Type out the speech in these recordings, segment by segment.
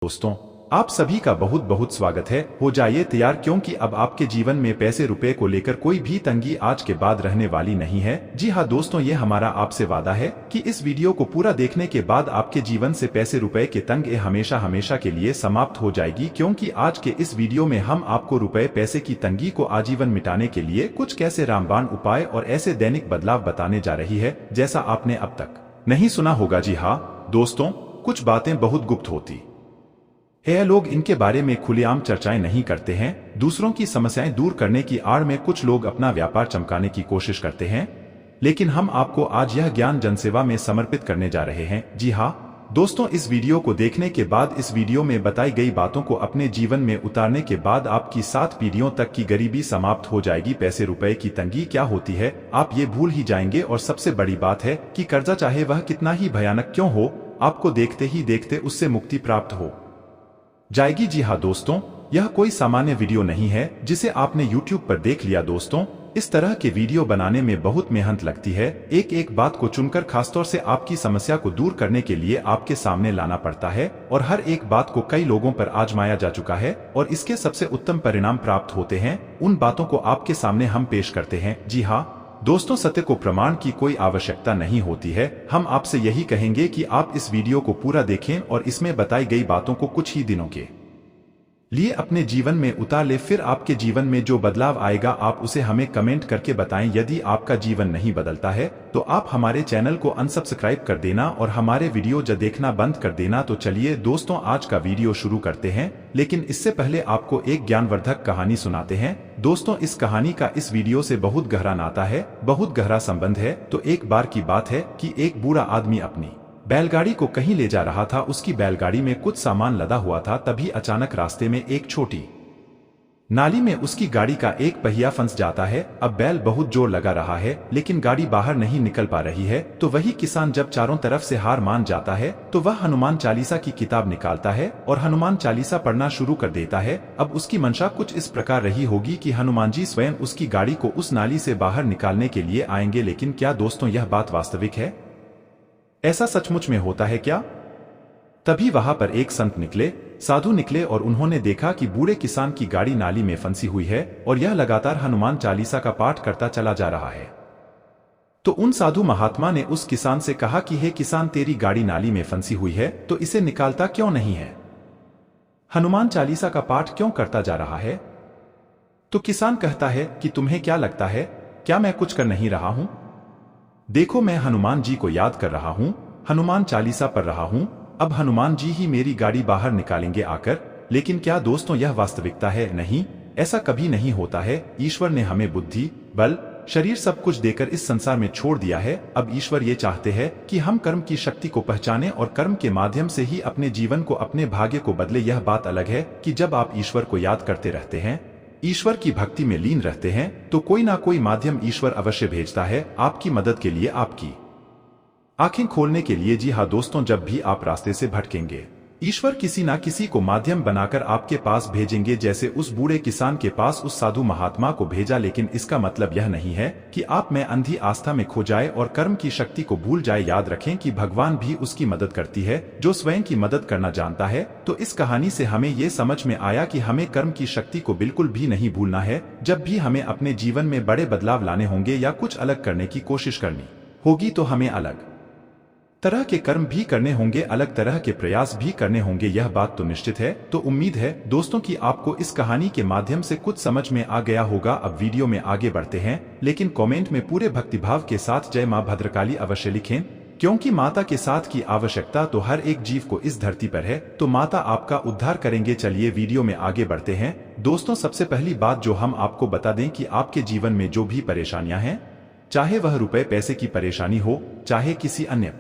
दोस्तों, आप सभी का बहुत बहुत स्वागत है। हो जाइए तैयार, क्योंकि अब आपके जीवन में पैसे रुपए को लेकर कोई भी तंगी आज के बाद रहने वाली नहीं है। जी हाँ दोस्तों, ये हमारा आपसे वादा है कि इस वीडियो को पूरा देखने के बाद आपके जीवन से पैसे रुपए के तंग हमेशा हमेशा के लिए समाप्त हो जाएगी। क्योंकि आज के इस वीडियो में हम आपको रुपए पैसे की तंगी को आजीवन मिटाने के लिए कुछ कैसे रामबाण उपाय और ऐसे दैनिक बदलाव बताने जा रही है जैसा आपने अब तक नहीं सुना होगा। जी हाँ दोस्तों, कुछ बातें बहुत गुप्त होती है, लोग इनके बारे में खुलेआम चर्चाएं नहीं करते हैं। दूसरों की समस्याएं दूर करने की आड़ में कुछ लोग अपना व्यापार चमकाने की कोशिश करते हैं, लेकिन हम आपको आज यह ज्ञान जनसेवा में समर्पित करने जा रहे हैं। जी हाँ दोस्तों, इस वीडियो को देखने के बाद, इस वीडियो में बताई गई बातों को अपने जीवन में उतारने के बाद आपकी 7 पीढ़ियों तक की गरीबी समाप्त हो जाएगी। पैसे रुपए की तंगी क्या होती है आप ये भूल ही जाएंगे, और सबसे बड़ी बात है कि कर्जा चाहे वह कितना ही भयानक क्यों हो, आपको देखते ही देखते उससे मुक्ति प्राप्त हो जाएगी। जी हाँ दोस्तों, यह कोई सामान्य वीडियो नहीं है जिसे आपने YouTube पर देख लिया। दोस्तों, इस तरह के वीडियो बनाने में बहुत मेहनत लगती है। एक एक बात को चुनकर खासतौर से आपकी समस्या को दूर करने के लिए आपके सामने लाना पड़ता है, और हर एक बात को कई लोगों पर आजमाया जा चुका है और इसके सबसे उत्तम परिणाम प्राप्त होते हैं। उन बातों को आपके सामने हम पेश करते हैं। जी हाँ दोस्तों, सत्य को प्रमाण की कोई आवश्यकता नहीं होती है। हम आपसे यही कहेंगे कि आप इस वीडियो को पूरा देखें और इसमें बताई गई बातों को कुछ ही दिनों के लिए अपने जीवन में उतार ले। फिर आपके जीवन में जो बदलाव आएगा आप उसे हमें कमेंट करके बताएं। यदि आपका जीवन नहीं बदलता है तो आप हमारे चैनल को अनसब्सक्राइब कर देना और हमारे वीडियो देखना बंद कर देना। तो चलिए दोस्तों, आज का वीडियो शुरू करते हैं, लेकिन इससे पहले आपको एक ज्ञानवर्धक कहानी सुनाते हैं। दोस्तों, इस कहानी का इस वीडियो से बहुत गहरा नाता है, बहुत गहरा संबंध है। तो एक बार की बात है कि एक बूढ़ा आदमी अपनी बैलगाड़ी को कहीं ले जा रहा था। उसकी बैलगाड़ी में कुछ सामान लदा हुआ था। तभी अचानक रास्ते में एक छोटी नाली में उसकी गाड़ी का एक पहिया फंस जाता है। अब बैल बहुत जोर लगा रहा है, लेकिन गाड़ी बाहर नहीं निकल पा रही है। तो वही किसान जब चारों तरफ से हार मान जाता है तो वह हनुमान चालीसा की किताब निकालता है और हनुमान चालीसा पढ़ना शुरू कर देता है। अब उसकी मंशा कुछ इस प्रकार रही होगी कि हनुमान जी स्वयं उसकी गाड़ी को उस नाली से बाहर निकालने के लिए आएंगे। लेकिन क्या दोस्तों यह बात वास्तविक है? ऐसा सचमुच में होता है क्या? तभी वहां पर एक संत निकले, साधु निकले, और उन्होंने देखा कि बूढ़े किसान की गाड़ी नाली में फंसी हुई है और यह लगातार हनुमान चालीसा का पाठ करता चला जा रहा है। तो उन साधु महात्मा ने उस किसान से कहा कि हे किसान, तेरी गाड़ी नाली में फंसी हुई है तो इसे निकालता क्यों नहीं है? हनुमान चालीसा का पाठ क्यों करता जा रहा है? तो किसान कहता है कि तुम्हें क्या लगता है, क्या मैं कुछ कर नहीं रहा हूं? देखो, मैं हनुमान जी को याद कर रहा हूं, हनुमान चालीसा पढ़ रहा हूं। अब हनुमान जी ही मेरी गाड़ी बाहर निकालेंगे आकर। लेकिन क्या दोस्तों यह वास्तविकता है? नहीं, ऐसा कभी नहीं होता है। ईश्वर ने हमें बुद्धि, बल, शरीर सब कुछ देकर इस संसार में छोड़ दिया है। अब ईश्वर ये चाहते हैं कि हम कर्म की शक्ति को पहचानें और कर्म के माध्यम से ही अपने जीवन को, अपने भाग्य को बदले। यह बात अलग है कि जब आप ईश्वर को याद करते रहते हैं, ईश्वर की भक्ति में लीन रहते हैं, तो कोई ना कोई माध्यम ईश्वर अवश्य भेजता है आपकी मदद के लिए, आपकी आंखें खोलने के लिए। जी हाँ दोस्तों, जब भी आप रास्ते से भटकेंगे, ईश्वर किसी ना किसी को माध्यम बनाकर आपके पास भेजेंगे, जैसे उस बूढ़े किसान के पास उस साधु महात्मा को भेजा। लेकिन इसका मतलब यह नहीं है कि आप में अंधी आस्था में खो जाए और कर्म की शक्ति को भूल जाए। याद रखें कि भगवान भी उसकी मदद करती है जो स्वयं की मदद करना जानता है। तो इस कहानी से हमें ये समझ में आया कि हमें कर्म की शक्ति को बिल्कुल भी नहीं भूलना है। जब भी हमें अपने जीवन में बड़े बदलाव लाने होंगे या कुछ अलग करने की कोशिश करनी होगी, तो हमें अलग तरह के कर्म भी करने होंगे, अलग तरह के प्रयास भी करने होंगे। यह बात तो निश्चित है। तो उम्मीद है दोस्तों कि आपको इस कहानी के माध्यम से कुछ समझ में आ गया होगा। अब वीडियो में आगे बढ़ते हैं, लेकिन कमेंट में पूरे भक्तिभाव के साथ जय मां भद्रकाली अवश्य लिखें, क्योंकि माता के साथ की आवश्यकता तो हर एक जीव को इस धरती पर है। तो माता आपका उद्धार करेंगे। चलिए वीडियो में आगे बढ़ते हैं। दोस्तों, सबसे पहली बात जो हम आपको बता दें कि आपके जीवन में जो भी परेशानियां हैं, चाहे वह रुपए पैसे की परेशानी हो, चाहे किसी अन्य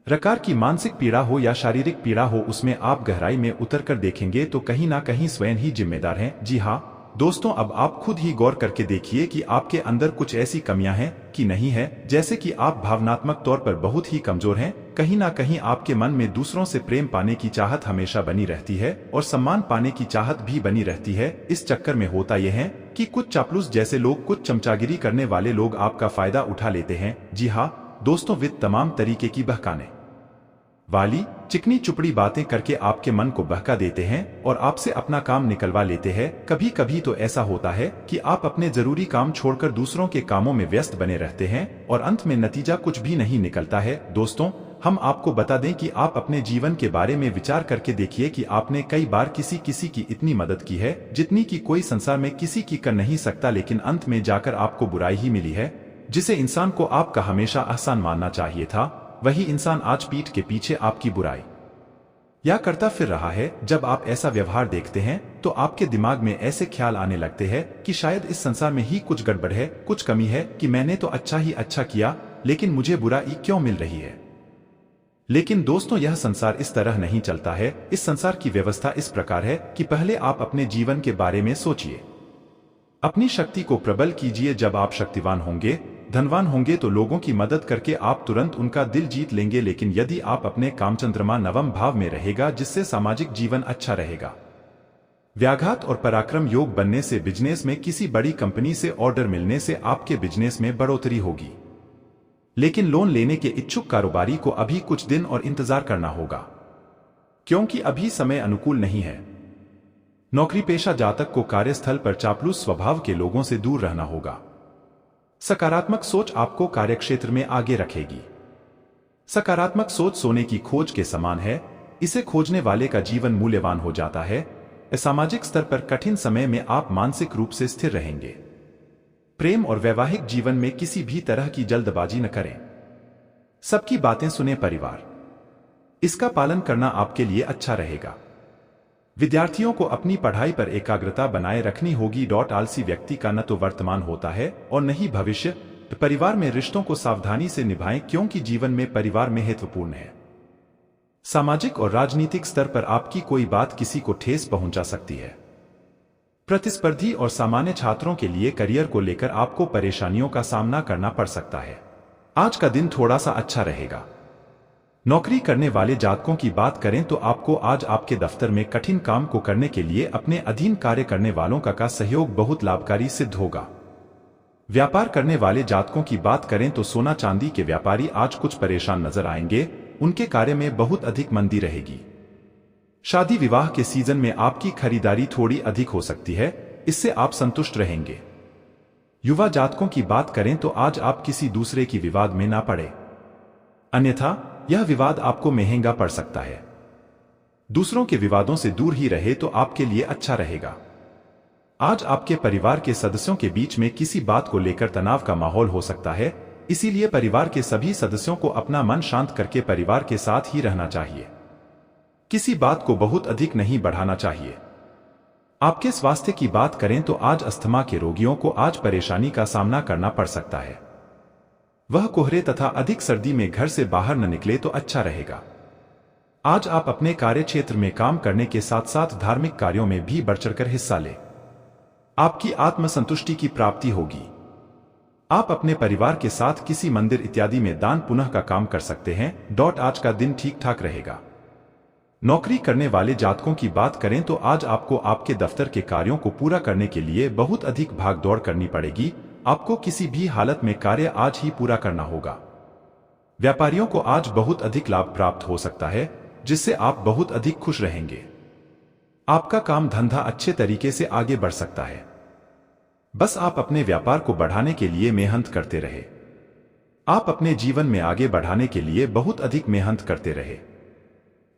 प्रकार की मानसिक पीड़ा हो या शारीरिक पीड़ा हो, उसमें आप गहराई में उतरकर देखेंगे तो कहीं ना कहीं स्वयं ही जिम्मेदार हैं। जी हाँ दोस्तों, अब आप खुद ही गौर करके देखिए कि आपके अंदर कुछ ऐसी कमियां हैं कि नहीं है। जैसे कि आप भावनात्मक तौर पर बहुत ही कमजोर हैं। कहीं ना कहीं आपके मन में दूसरों से प्रेम पाने की चाहत हमेशा बनी रहती है और सम्मान पाने की चाहत भी बनी रहती है। इस चक्कर में होता यह है कि कुछ चापलूस जैसे लोग, कुछ चमचागिरी करने वाले लोग आपका फायदा उठा लेते हैं। जी हाँ दोस्तों, वित्त तमाम तरीके की बहकाने वाली चिकनी चुपड़ी बातें करके आपके मन को बहका देते हैं और आपसे अपना काम निकलवा लेते हैं। कभी कभी तो ऐसा होता है कि आप अपने जरूरी काम छोड़कर दूसरों के कामों में व्यस्त बने रहते हैं और अंत में नतीजा कुछ भी नहीं निकलता है। दोस्तों, हम आपको बता दें कि आप अपने जीवन के बारे में विचार करके देखिए कि आपने कई बार किसी की इतनी मदद की है जितनी कि कोई संसार में किसी की कर नहीं सकता, लेकिन अंत में जाकर आपको बुराई ही मिली है। जिसे इंसान को आपका हमेशा आसान मानना चाहिए था, वही इंसान आज पीठ के पीछे आपकी बुराई या करता फिर रहा है। जब आप ऐसा व्यवहार देखते हैं तो आपके दिमाग में ऐसे ख्याल आने लगते हैं कि शायद इस संसार में ही कुछ गड़बड़ है, कुछ कमी है, कि मैंने तो अच्छा किया लेकिन मुझे बुराई क्यों मिल रही है। लेकिन दोस्तों, यह संसार इस तरह नहीं चलता है। इस संसार की व्यवस्था इस प्रकार है कि पहले आप अपने जीवन के बारे में सोचिए, अपनी शक्ति को प्रबल कीजिए। जब आप शक्तिवान होंगे, धनवान होंगे तो लोगों की मदद करके आप तुरंत उनका दिल जीत लेंगे। लेकिन यदि आप अपने काम चंद्रमा नवम भाव में रहेगा, जिससे सामाजिक जीवन अच्छा रहेगा, व्याघात और पराक्रम योग बनने से बिजनेस में किसी बड़ी कंपनी से ऑर्डर मिलने से आपके बिजनेस में बढ़ोतरी होगी। लेकिन लोन लेने के इच्छुक कारोबारी को अभी कुछ दिन और इंतजार करना होगा, क्योंकि अभी समय अनुकूल नहीं है। नौकरी पेशा जातक को कार्यस्थल पर चापलूस स्वभाव के लोगों से दूर रहना होगा। सकारात्मक सोच आपको कार्यक्षेत्र में आगे रखेगी। सकारात्मक सोच सोने की खोज के समान है, इसे खोजने वाले का जीवन मूल्यवान हो जाता है। सामाजिक स्तर पर कठिन समय में आप मानसिक रूप से स्थिर रहेंगे। प्रेम और वैवाहिक जीवन में किसी भी तरह की जल्दबाजी न करें, सबकी बातें सुने। परिवार, इसका पालन करना आपके लिए अच्छा रहेगा। विद्यार्थियों को अपनी पढ़ाई पर एकाग्रता बनाए रखनी होगी। आलसी व्यक्ति का न तो वर्तमान होता है और न ही भविष्य। परिवार में रिश्तों को सावधानी से निभाएं, क्योंकि जीवन में परिवार महत्वपूर्ण है। सामाजिक और राजनीतिक स्तर पर आपकी कोई बात किसी को ठेस पहुंचा सकती है। प्रतिस्पर्धी और सामान्य छात्रों के लिए करियर को लेकर आपको परेशानियों का सामना करना पड़ सकता है। आज का दिन थोड़ा सा अच्छा रहेगा। नौकरी करने वाले जातकों की बात करें तो आपको आज आपके दफ्तर में कठिन काम को करने के लिए अपने अधीन कार्य करने वालों का सहयोग बहुत लाभकारी सिद्ध होगा। व्यापार करने वाले जातकों की बात करें तो सोना चांदी के व्यापारी आज कुछ परेशान नजर आएंगे, उनके कार्य में बहुत अधिक मंदी रहेगी। शादी विवाह के सीजन में आपकी खरीदारी थोड़ी अधिक हो सकती है, इससे आप संतुष्ट रहेंगे। युवा जातकों की बात करें तो आज आप किसी दूसरे की विवाद में ना पड़े, अन्यथा यह विवाद आपको महंगा पड़ सकता है। दूसरों के विवादों से दूर ही रहे तो आपके लिए अच्छा रहेगा। आज आपके परिवार के सदस्यों के बीच में किसी बात को लेकर तनाव का माहौल हो सकता है, इसीलिए परिवार के सभी सदस्यों को अपना मन शांत करके परिवार के साथ ही रहना चाहिए। किसी बात को बहुत अधिक नहीं बढ़ाना चाहिए। आपके स्वास्थ्य की बात करें तो आज अस्थमा के रोगियों को आज परेशानी का सामना करना पड़ सकता है। वह कोहरे तथा अधिक सर्दी में घर से बाहर न निकले तो अच्छा रहेगा। आज आप अपने कार्य क्षेत्र में काम करने के साथ साथ धार्मिक कार्यों में भी बढ़ चढ़कर हिस्सा लें। आपकी आत्मसंतुष्टि की प्राप्ति होगी। आप अपने परिवार के साथ किसी मंदिर इत्यादि में दान पुण्य का काम कर सकते हैं। आज का दिन ठीक ठाक रहेगा। नौकरी करने वाले जातकों की बात करें तो आज आपको आपके दफ्तर के कार्यों को पूरा करने के लिए बहुत अधिक भागदौड़ करनी पड़ेगी। आपको किसी भी हालत में कार्य आज ही पूरा करना होगा। व्यापारियों को आज बहुत अधिक लाभ प्राप्त हो सकता है, जिससे आप बहुत अधिक खुश रहेंगे। आपका काम धंधा अच्छे तरीके से आगे बढ़ सकता है। बस आप अपने व्यापार को बढ़ाने के लिए मेहनत करते रहे। आप अपने जीवन में आगे बढ़ाने के लिए बहुत अधिक मेहनत करते रहे।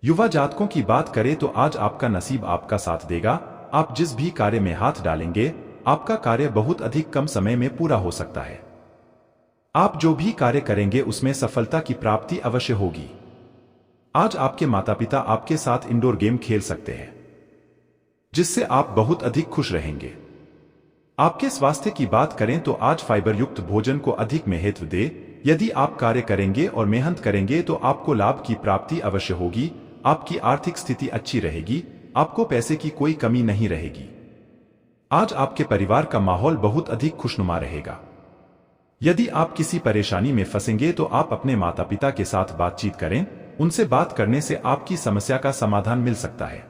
युवा जातकों की बात करें तो आज आपका नसीब आपका साथ देगा। आप जिस भी कार्य में हाथ डालेंगे, आपका कार्य बहुत अधिक कम समय में पूरा हो सकता है। आप जो भी कार्य करेंगे उसमें सफलता की प्राप्ति अवश्य होगी। आज आपके माता पिता आपके साथ इंडोर गेम खेल सकते हैं, जिससे आप बहुत अधिक खुश रहेंगे। आपके स्वास्थ्य की बात करें तो आज फाइबर युक्त भोजन को अधिक महत्व दे। यदि आप कार्य करेंगे और मेहनत करेंगे तो आपको लाभ की प्राप्ति अवश्य होगी। आपकी आर्थिक स्थिति अच्छी रहेगी। आपको पैसे की कोई कमी नहीं रहेगी। आज आपके परिवार का माहौल बहुत अधिक खुशनुमा रहेगा। यदि आप किसी परेशानी में फंसेंगे तो आप अपने माता पिता के साथ बातचीत करें। उनसे बात करने से आपकी समस्या का समाधान मिल सकता है।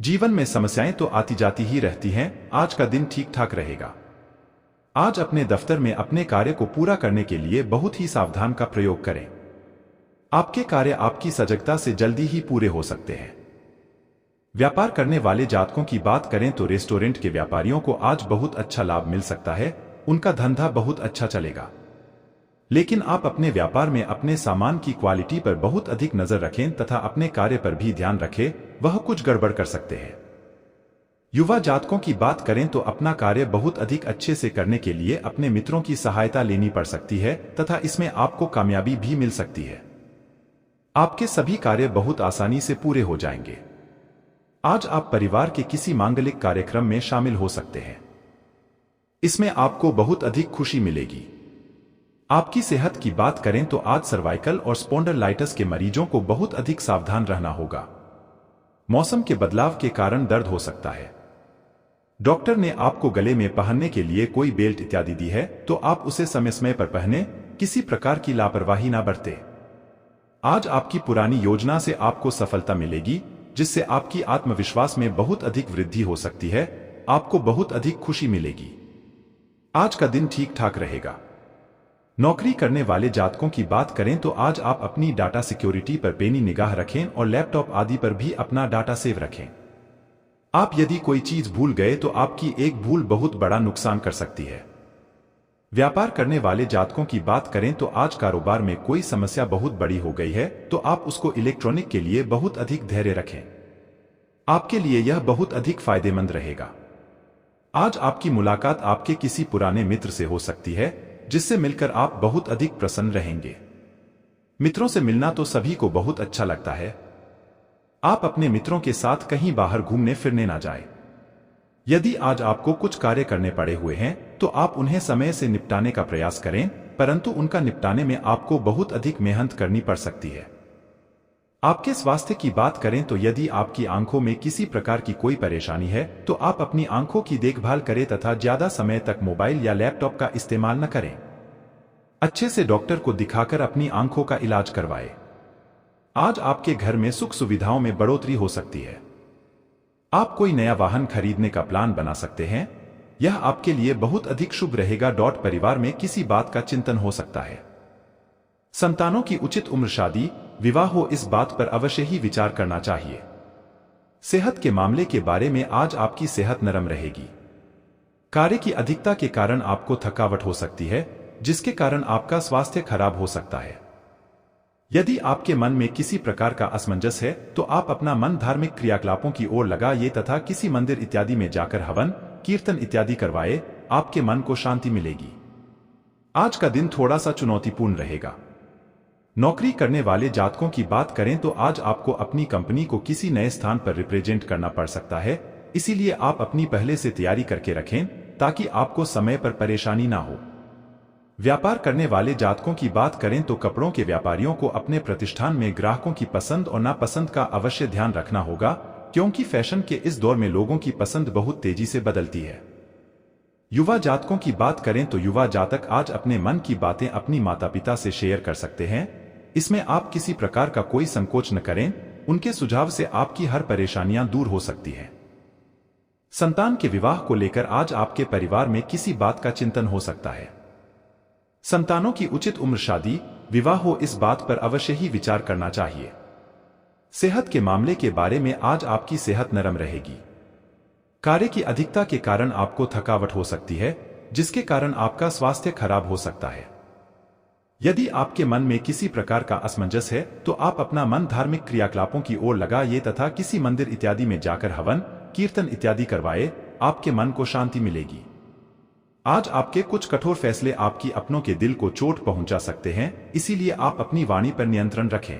जीवन में समस्याएं तो आती जाती ही रहती हैं। आज का दिन ठीक ठाक रहेगा। आज अपने दफ्तर में अपने कार्य को पूरा करने के लिए बहुत ही सावधान का प्रयोग करें। आपके कार्य आपकी सजगता से जल्दी ही पूरे हो सकते हैं। व्यापार करने वाले जातकों की बात करें तो रेस्टोरेंट के व्यापारियों को आज बहुत अच्छा लाभ मिल सकता है, उनका धंधा बहुत अच्छा चलेगा। लेकिन आप अपने व्यापार में अपने सामान की क्वालिटी पर बहुत अधिक नजर रखें तथा अपने कार्य पर भी ध्यान रखें, वह कुछ गड़बड़ कर सकते हैं। युवा जातकों की बात करें तो अपना कार्य बहुत अधिक अच्छे से करने के लिए अपने मित्रों की सहायता लेनी पड़ सकती है तथा इसमें आपको कामयाबी भी मिल सकती है। आपके सभी कार्य बहुत आसानी से पूरे हो जाएंगे। आज आप परिवार के किसी मांगलिक कार्यक्रम में शामिल हो सकते हैं। इसमें आपको बहुत अधिक खुशी मिलेगी। आपकी सेहत की बात करें तो आज सर्वाइकल और स्पॉन्डिलाइटिस के मरीजों को बहुत अधिक सावधान रहना होगा। मौसम के बदलाव के कारण दर्द हो सकता है। डॉक्टर ने आपको गले में पहनने के लिए कोई बेल्ट इत्यादि दी है तो आप उसे समय समय पर पहने, किसी प्रकार की लापरवाही ना बरते। आज आपकी पुरानी योजना से आपको सफलता मिलेगी, जिससे आपकी आत्मविश्वास में बहुत अधिक वृद्धि हो सकती है। आपको बहुत अधिक खुशी मिलेगी। आज का दिन ठीक ठाक रहेगा। नौकरी करने वाले जातकों की बात करें तो आज आप अपनी डाटा सिक्योरिटी पर पैनी निगाह रखें और लैपटॉप आदि पर भी अपना डाटा सेव रखें। आप यदि कोई चीज भूल गए तो आपकी एक भूल बहुत बड़ा नुकसान कर सकती है। व्यापार करने वाले जातकों की बात करें तो आज कारोबार में कोई समस्या बहुत बड़ी हो गई है तो आप उसको इलेक्ट्रॉनिक के लिए बहुत अधिक धैर्य रखें। आपके लिए यह बहुत अधिक फायदेमंद रहेगा। आज आपकी मुलाकात आपके किसी पुराने मित्र से हो सकती है, जिससे मिलकर आप बहुत अधिक प्रसन्न रहेंगे। मित्रों से मिलना तो सभी को बहुत अच्छा लगता है। आप अपने मित्रों के साथ कहीं बाहर घूमने फिरने ना जाएं। यदि आज आपको कुछ कार्य करने पड़े हुए हैं तो आप उन्हें समय से निपटाने का प्रयास करें, परंतु उनका निपटाने में आपको बहुत अधिक मेहनत करनी पड़ सकती है। आपके स्वास्थ्य की बात करें तो यदि आपकी आंखों में किसी प्रकार की कोई परेशानी है तो आप अपनी आंखों की देखभाल करें तथा ज्यादा समय तक मोबाइल या लैपटॉप का इस्तेमाल न करें। अच्छे से डॉक्टर को दिखाकर अपनी आंखों का इलाज करवाएं। आज आपके घर में सुख सुविधाओं में बढ़ोतरी हो सकती है। आप कोई नया वाहन खरीदने का प्लान बना सकते हैं। यह आपके लिए बहुत अधिक शुभ रहेगा। परिवार में किसी बात का चिंतन हो सकता है। संतानों की उचित उम्र, शादी विवाह हो, इस बात पर अवश्य ही विचार करना चाहिए। सेहत के मामले के बारे में आज आपकी सेहत नरम रहेगी। कार्य की अधिकता के कारण आपको थकावट हो सकती है, जिसके कारण आपका स्वास्थ्य खराब हो सकता है। यदि आपके मन में किसी प्रकार का असमंजस है तो आप अपना मन धार्मिक क्रियाकलापों की ओर लगाइए तथा किसी मंदिर इत्यादि में जाकर हवन कीर्तन इत्यादि करवाए। आपके मन को शांति मिलेगी। आज का दिन थोड़ा सा चुनौतीपूर्ण रहेगा। नौकरी करने वाले जातकों की बात करें तो आज आपको अपनी कंपनी को किसी नए स्थान पर रिप्रेजेंट करना पड़ सकता है, इसीलिए आप अपनी पहले से तैयारी करके रखें ताकि आपको समय पर परेशानी ना हो। व्यापार करने वाले जातकों की बात करें तो कपड़ों के व्यापारियों को अपने प्रतिष्ठान में ग्राहकों की पसंद और नापसंद का अवश्य ध्यान रखना होगा, क्योंकि फैशन के इस दौर में लोगों की पसंद बहुत तेजी से बदलती है। युवा जातकों की बात करें तो युवा जातक आज अपने मन की बातें अपनी माता पिता से शेयर कर सकते हैं। इसमें आप किसी प्रकार का कोई संकोच न करें, उनके सुझाव से आपकी हर परेशानियां दूर हो सकती हैं। संतान के विवाह को लेकर आज आपके परिवार में किसी बात का चिंतन हो सकता है। संतानों की उचित उम्र, शादी विवाह हो, इस बात पर अवश्य ही विचार करना चाहिए। सेहत के मामले के बारे में आज आपकी सेहत नरम रहेगी। कार्य की अधिकता के कारण आपको थकावट हो सकती है, जिसके कारण आपका स्वास्थ्य खराब हो सकता है। यदि आपके मन में किसी प्रकार का असमंजस है तो आप अपना मन धार्मिक क्रियाकलापों की ओर लगाइए तथा किसी मंदिर इत्यादि में जाकर हवन कीर्तन इत्यादि करवाए। आपके मन को शांति मिलेगी। आज आपके कुछ कठोर फैसले आपकी अपनों के दिल को चोट पहुंचा सकते हैं, इसीलिए आप अपनी वाणी पर नियंत्रण रखें।